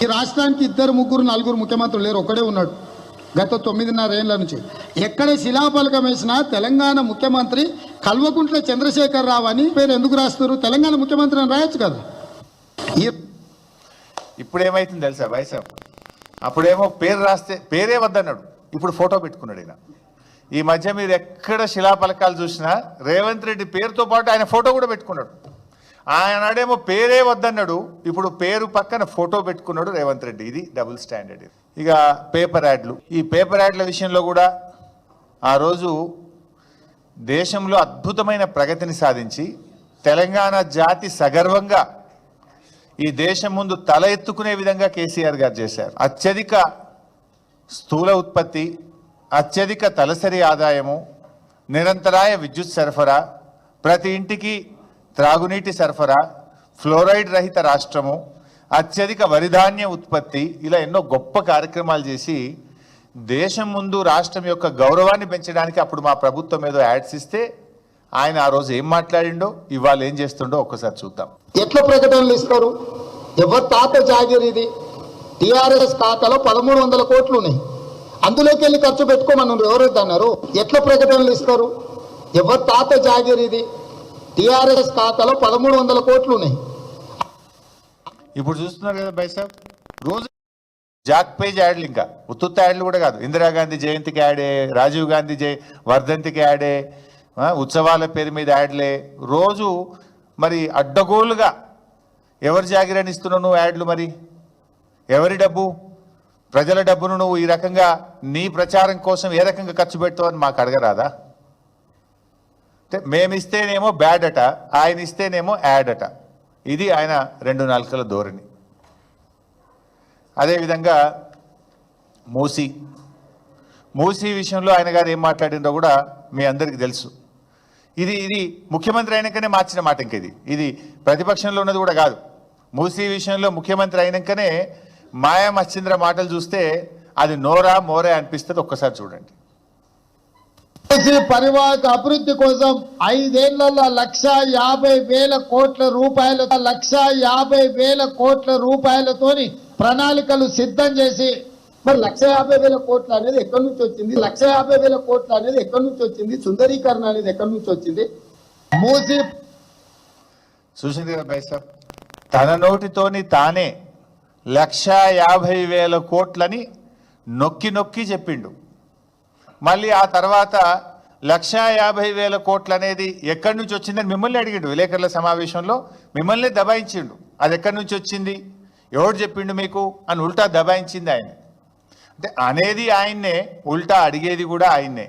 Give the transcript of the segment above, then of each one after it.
ఈ రాష్ట్రానికి ఇద్దరు ముగ్గురు నలుగురు ముఖ్యమంత్రులు లేరు, ఒక్కడే ఉన్నాడు గత 9.5 ఏళ్ల నుంచి. ఎక్కడ శిలాఫలకం వేసినా తెలంగాణ ముఖ్యమంత్రి కల్వకుంట్ల చంద్రశేఖర్ రావు అని పేరు ఎందుకు రాస్తారు? తెలంగాణ ముఖ్యమంత్రి అని రాయొచ్చు కదా. ఇప్పుడు ఏమైతుంది తెలుసా వైసాబ్, అప్పుడేమో పేరు రాస్తే పేరే వద్దన్నాడు, ఇప్పుడు ఫోటో పెట్టుకున్నాడు ఆయన. ఈ మధ్య మీరు ఎక్కడ శిలాఫలకాలు చూసినా రేవంత్ రెడ్డి పేరుతో పాటు ఆయన ఫోటో కూడా పెట్టుకున్నాడు. ఆయనాడేమో పేరే వద్దన్నాడు, ఇప్పుడు పేరు పక్కన ఫోటో పెట్టుకున్నాడు రేవంత్ రెడ్డి. ఇది డబుల్ స్టాండర్డ్. ఇక పేపర్ యాడ్లు, ఈ పేపర్ యాడ్ల విషయంలో కూడా ఆ రోజు దేశంలో అద్భుతమైన ప్రగతిని సాధించి తెలంగాణ జాతి సగర్వంగా ఈ దేశం ముందు తల ఎత్తుకునే విధంగా కేసీఆర్ గారు చేశారు. అత్యధిక స్థూల ఉత్పత్తి, అత్యధిక తలసరి ఆదాయము, నిరంతరాయ విద్యుత్ సరఫరా, ప్రతి ఇంటికి త్రాగునీటి సరఫరా, ఫ్లోరైడ్ రహిత రాష్ట్రము, అత్యధిక వరిధాన్య ఉత్పత్తి, ఇలా ఎన్నో గొప్ప కార్యక్రమాలు చేసి దేశం ముందు రాష్ట్రం యొక్క గౌరవాన్ని పెంచడానికి అప్పుడు మా ప్రభుత్వం ఏదో యాడ్స్ ఇస్తే ఆయన ఆ రోజు ఏం మాట్లాడిండో ఇవాళ ఏం చేస్తుండో ఒక్కసారి చూద్దాం. ఎట్లా ప్రకటనలు ఇస్తారు? ఎవరి తాత జాగిరి ఇది? టీఆర్ఎస్ ఖాతాలో 1300 కోట్లు ఉన్నాయి, అందులోకి వెళ్ళి ఖర్చు పెట్టుకోమన్నారు. ఎవరైతే అన్నారు? ఎట్లా ప్రకటనలు ఇస్తారు? ఎవరి తాత జాగిరి ఇది? టీఆర్ఎస్ ఖాతాలో 1300 కోట్లు ఉన్నాయి. ఇప్పుడు చూస్తున్నారు కదా బైసాబ్, రోజు జాక్ పేజ్ యాడ్లు, ఇంకా ఉత్తుత్త యాడ్లు కూడా కాదు. ఇందిరాగాంధీ జయంతికి యాడే, రాజీవ్ గాంధీ వర్ధంతికి యాడే, ఉత్సవాల పేరు మీద యాడ్లే. రోజు మరి అడ్డగోలుగా ఎవరి జాగిరని ఇస్తున్నావు నువ్వు యాడ్లు? మరి ఎవరి డబ్బు? ప్రజల డబ్బును నువ్వు ఈ రకంగా నీ ప్రచారం కోసం ఏ రకంగా ఖర్చు పెడతావని మాకు అడగరాదా? అంటే మేమిస్తేనేమో బ్యాడ్ అట, ఆయన ఇస్తేనేమో యాడ్ అట. ఇది ఆయన 2 నాలుకల ధోరణి. అదేవిధంగా మూసీ విషయంలో ఆయన గారు ఏం మాట్లాడిందో కూడా మీ అందరికీ తెలుసు. ఇది ముఖ్యమంత్రి అయినాకనే మార్చిన మాట. ఇంక ఇది ప్రతిపక్షంలో ఉన్నది కూడా కాదు. మూసీ విషయంలో ముఖ్యమంత్రి అయినాకనే మాయా మచ్చింద్ర మాటలు చూస్తే అది నోరా మోరే అనిపిస్తుంది. ఒక్కసారి చూడండి. పరివాహక అభివృద్ధి కోసం 5 ఏళ్లలో 1,50,000 కోట్ల రూపాయలు 1,50,000 కోట్ల రూపాయలతోని ప్రణాళికలు సిద్ధం చేసి, మరి 1,50,000 కోట్లు అనేది ఎక్కడి నుంచి వచ్చింది? 1,50,000 కోట్లు అనేది ఎక్కడి నుంచి వచ్చింది? సుందరీకరణ అనేది ఎక్కడి నుంచి వచ్చింది? మూసి చూసింది కదా బైసాబ్, తన నోటితోని తానే 1,50,000 కోట్లని నొక్కి చెప్పిండు. మళ్ళీ ఆ తర్వాత 1,50,000 కోట్లు అనేది ఎక్కడి నుంచి వచ్చిందని మిమ్మల్ని అడిగిండు విలేకరుల సమావేశంలో. మిమ్మల్ని దబాయించిండు. అది ఎక్కడి నుంచి వచ్చింది, ఎవరు చెప్పిండు మీకు అని ఉల్టా దబాయించింది ఆయన. అంటే అనేది ఆయన్నే, ఉల్టా అడిగేది కూడా ఆయన్నే,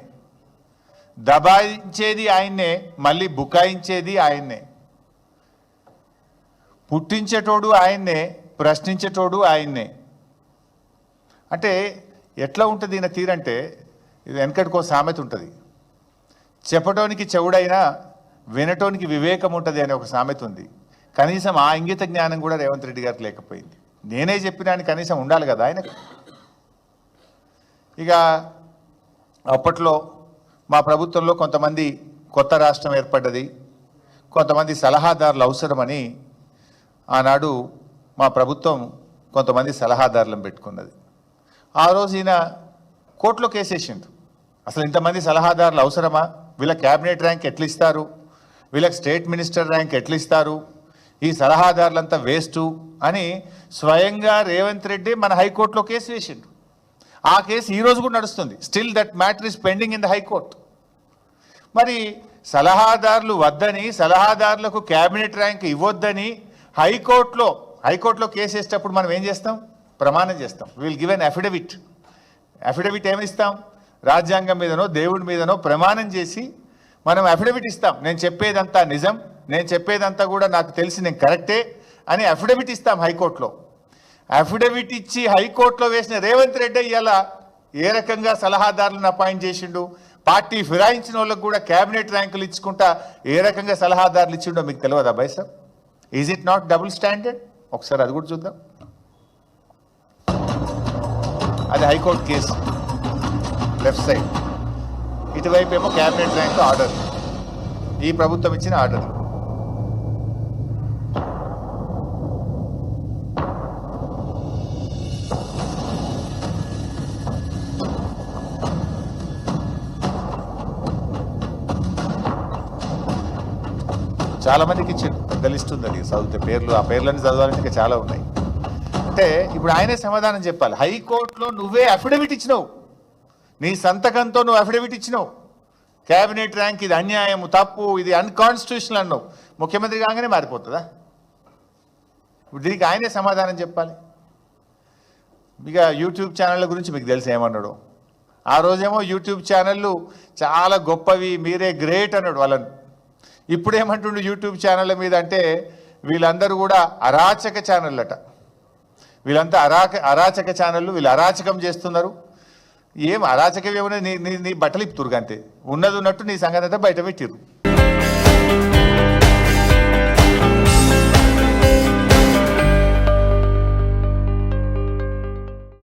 దబాయించేది ఆయన్నే, మళ్ళీ బుకాయించేది ఆయన్నే, పుట్టించేటోడు ఆయన్నే, ప్రశ్నించేటోడు ఆయన్నే. అంటే ఎట్లా ఉంటుంది ఈయన తీరంటే, ఇది వెనకటికో సామెత ఉంటుంది, చెప్పటోనికి చెవుడైనా వినటోనికి వివేకం ఉంటుంది అనే ఒక సామెత ఉంది. కనీసం ఆ ఇంగిత జ్ఞానం కూడా రేవంత్ రెడ్డి గారికి లేకపోయింది. నేనే చెప్పినాను కనీసం ఉండాలి కదా ఆయనకు. ఇక అప్పట్లో మా ప్రభుత్వంలో కొంతమంది కొత్త రాష్ట్రం ఏర్పడ్డది, కొంతమంది సలహాదారులు అవసరమని ఆనాడు మా ప్రభుత్వం కొంతమంది సలహాదారులను పెట్టుకున్నది. ఆ రోజు ఈయన కోర్టులో కేసేసిండు. అసలు ఇంతమంది సలహాదారులు అవసరమా? వీళ్ళ క్యాబినెట్ ర్యాంక్ ఎట్లా ఇస్తారు? వీళ్ళకి స్టేట్ మినిస్టర్ ర్యాంక్ ఎట్లా ఇస్తారు? ఈ సలహాదారులంతా వేస్టు అని స్వయంగా రేవంత్ రెడ్డి మన హైకోర్టులో కేసు వేసిండు. ఆ కేసు ఈరోజు కూడా నడుస్తుంది. Still that matter is pending in the high court. మరి సలహాదారులు వద్దని, సలహాదారులకు క్యాబినెట్ ర్యాంక్ ఇవ్వొద్దని హైకోర్టులో కేసు వేసేటప్పుడు మనం ఏం చేస్తాం? ప్రమాణం చేస్తాం. విల్ గివ్ ఎన్ అఫిడవిట్ ఏమిస్తాం? రాజ్యాంగం మీదనో దేవుడి మీదనో ప్రమాణం చేసి మనం అఫిడవిట్ ఇస్తాం. నేను చెప్పేదంతా నిజం, నేను చెప్పేదంతా కూడా నాకు తెలిసి నేను కరెక్టే అని అఫిడవిట్ ఇస్తాం హైకోర్టులో. అఫిడవిట్ ఇచ్చి హైకోర్టులో వేసిన రేవంత్ రెడ్డి ఇలా ఏ రకంగా సలహాదారులను అపాయింట్ చేసిండు, పార్టీ ఫిరాయించిన వాళ్ళకు కూడా క్యాబినెట్ ర్యాంకులు ఇచ్చుకుంటా ఏ రకంగా సలహాదారులు ఇచ్చిండో మీకు తెలియదా by sir? Is it not double standard? ఒకసారి అది కూడా చూద్దాం. అది హైకోర్టు కేసు లెఫ్ట్ సైడ్, ఇటువైపు ఏమో క్యాబినెట్ ర్యాంక్ ఆర్డర్, ఈ ప్రభుత్వం ఇచ్చిన ఆర్డర్. చాలా మందికి ఇచ్చిండు, పెద్ద లిస్ట్ ఉంది అది చదివితే పేర్లు, ఆ పేర్లన్నీ చదవాలంటే ఇంకా చాలా ఉన్నాయి. అంటే ఇప్పుడు ఆయనే సమాధానం చెప్పాలి. హైకోర్టులో నువ్వే అఫిడవిట్ ఇచ్చినావు, నీ సంతకంతో నువ్వు అఫిడవిట్ ఇచ్చినావు, క్యాబినెట్ ర్యాంక్ ఇది అన్యాయం, తప్పు, ఇది అన్కాన్స్టిట్యూషనల్ అన్నావు. ముఖ్యమంత్రి కాగానే మారిపోతుందా? ఇప్పుడు దీనికి ఆయనే సమాధానం చెప్పాలి. ఇక యూట్యూబ్ ఛానళ్ళ గురించి మీకు తెలిసి ఏమన్నాడు. ఆ రోజేమో యూట్యూబ్ ఛానళ్ళు చాలా గొప్పవి, మీరే గ్రేట్ అన్నాడు వాళ్ళని. ఇప్పుడు ఏమంటుండు యూట్యూబ్ ఛానళ్ళ మీద అంటే వీళ్ళందరూ కూడా అరాచక ఛానళ్ళు అట. వీళ్ళంతా అరాచక ఛానళ్ళు, వీళ్ళు అరాచకం చేస్తున్నారు. ఏం అరాచకం ఏమన్నా నీ బట్టలు ఇప్పుతురు అంతే, ఉన్నది ఉన్నట్టు నీ సంగతి అంతా బయట పెట్టిరు.